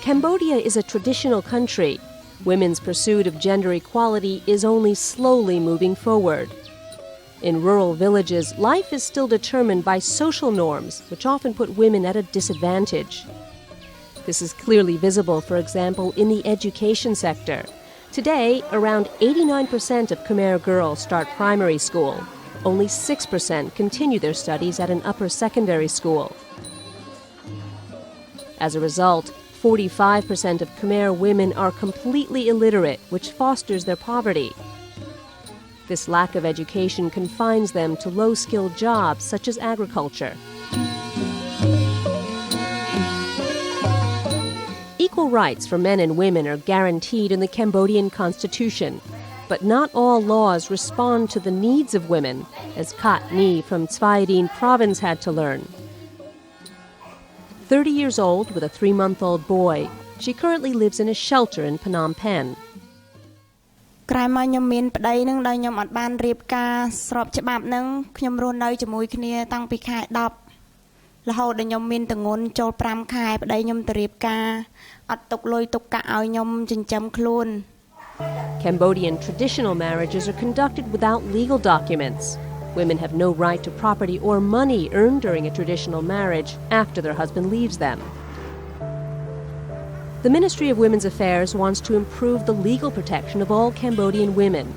Cambodia is a traditional country. Women's pursuit of gender equality is only slowly moving forward. In rural villages, life is still determined by social norms, which often put women at a disadvantage. This is clearly visible, for example, in the education sector. Today, around 89% of Khmer girls start primary school. Only 6% continue their studies at an upper secondary school. As a result, 45% of Khmer women are completely illiterate, which fosters their poverty. This lack of education confines them to low-skilled jobs such as agriculture. Equal rights for men and women are guaranteed in the Cambodian constitution, but not all laws respond to the needs of women, as Kat Ni from Svay Rieng province had to learn. 30 years old with a 3-month-old boy, she currently lives in a shelter in Phnom Penh. ក្រោយមកខ្ញុំមានប្តីនឹងដោយខ្ញុំអត់បានរៀបការស្របច្បាប់នឹងខ្ញុំរស់នៅជាមួយគ្នាតាំងពីខែ10រហូតដល់ខ្ញុំមានទងន់ចូល5ខែប្តីខ្ញុំទៅរៀបការអត់ទុកលុយទុកកាក់ឲ្យខ្ញុំចិញ្ចឹមខ្លួន Cambodian traditional marriages are conducted without legal documents. Women have no right to property or money earned during a traditional marriage after their husband leaves them. The Ministry of Women's Affairs wants to improve the legal protection of all Cambodian women.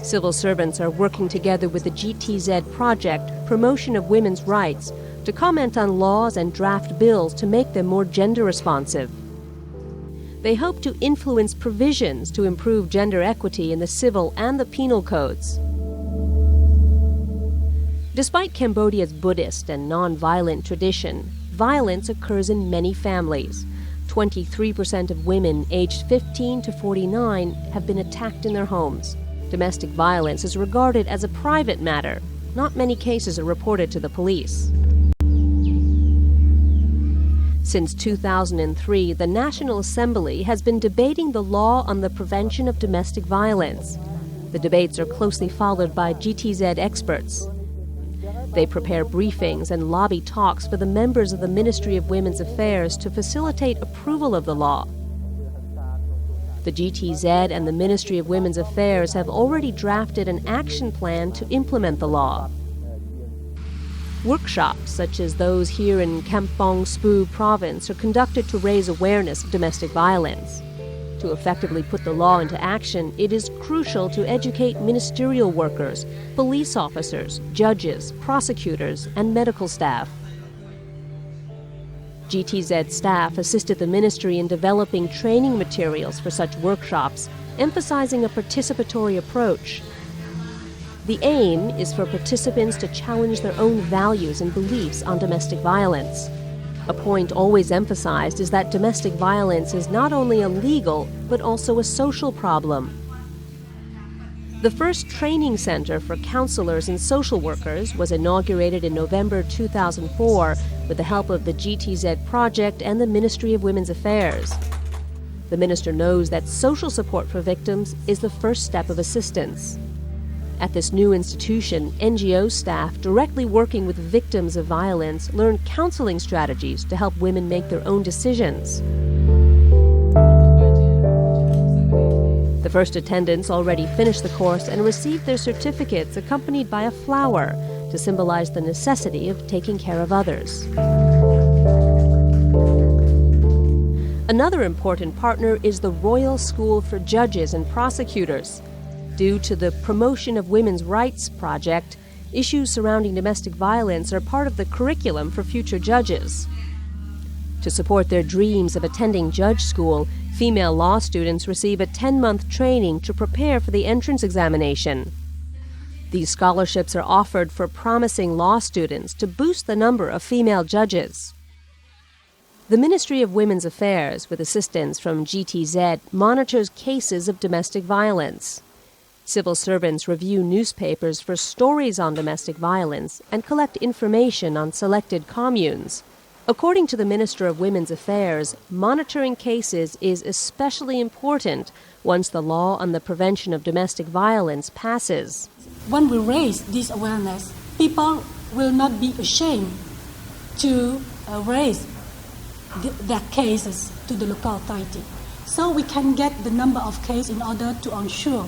Civil servants are working together with the GTZ project, Promotion of Women's Rights, to comment on laws and draft bills to make them more gender responsive. They hope to influence provisions to improve gender equity in the civil and the penal codes. Despite Cambodia's Buddhist and non-violent tradition, violence occurs in many families. 23% of women aged 15 to 49 have been attacked in their homes. Domestic violence is regarded as a private matter. Not many cases are reported to the police. Since 2003, the National Assembly has been debating the law on the prevention of domestic violence. The debates are closely followed by GTZ experts. They prepare briefings and lobby talks for the members of the Ministry of Women's Affairs to facilitate approval of the law. The GTZ and the Ministry of Women's Affairs have already drafted an action plan to implement the law. Workshops, such as those here in Kampong Speu province, are conducted to raise awareness of domestic violence. To effectively put the law into action, it is crucial to educate ministerial workers, police officers, judges, prosecutors, and medical staff. GTZ staff assisted the ministry in developing training materials for such workshops, emphasizing a participatory approach. The aim is for participants to challenge their own values and beliefs on domestic violence. A point always emphasized is that domestic violence is not only a legal, but also a social problem. The first training center for counselors and social workers was inaugurated in November 2004 with the help of the GTZ project and the Ministry of Women's Affairs. The minister knows that social support for victims is the first step of assistance. At this new institution, NGO staff directly working with victims of violence learn counseling strategies to help women make their own decisions. The first attendants already finished the course and received their certificates accompanied by a flower to symbolize the necessity of taking care of others. Another important partner is the Royal School for Judges and Prosecutors. Due to the Promotion of Women's Rights project, issues surrounding domestic violence are part of the curriculum for future judges. To support their dreams of attending judge school, female law students receive a 10-month training to prepare for the entrance examination. These scholarships are offered for promising law students to boost the number of female judges. The Ministry of Women's Affairs, with assistance from GTZ, monitors cases of domestic violence. Civil servants review newspapers for stories on domestic violence and collect information on selected communes. According to the Minister of Women's Affairs, monitoring cases is especially important once the law on the prevention of domestic violence passes. When we raise this awareness, people will not be ashamed to raise their cases to the local authority. So we can get the number of cases in order to ensure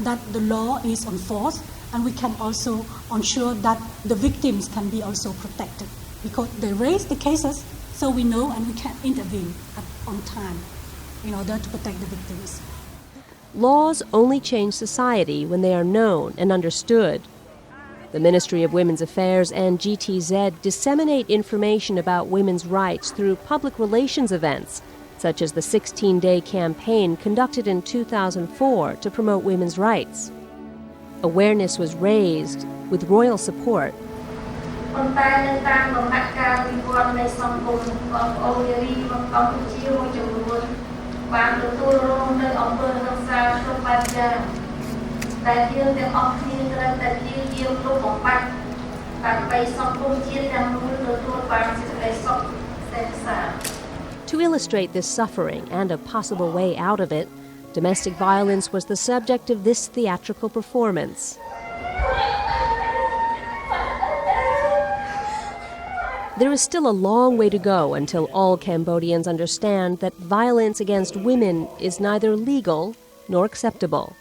that the law is enforced, and we can also ensure that the victims can be also protected, because they raise the cases, so we know and we can intervene on time in order to protect the victims. Laws only change society when they are known and understood. The Ministry of Women's Affairs and GTZ disseminate information about women's rights through public relations events, such as the 16-day campaign conducted in 2004 to promote women's rights. Awareness was raised with royal support. To illustrate this suffering and a possible way out of it, domestic violence was the subject of this theatrical performance. There is still a long way to go until all Cambodians understand that violence against women is neither legal nor acceptable.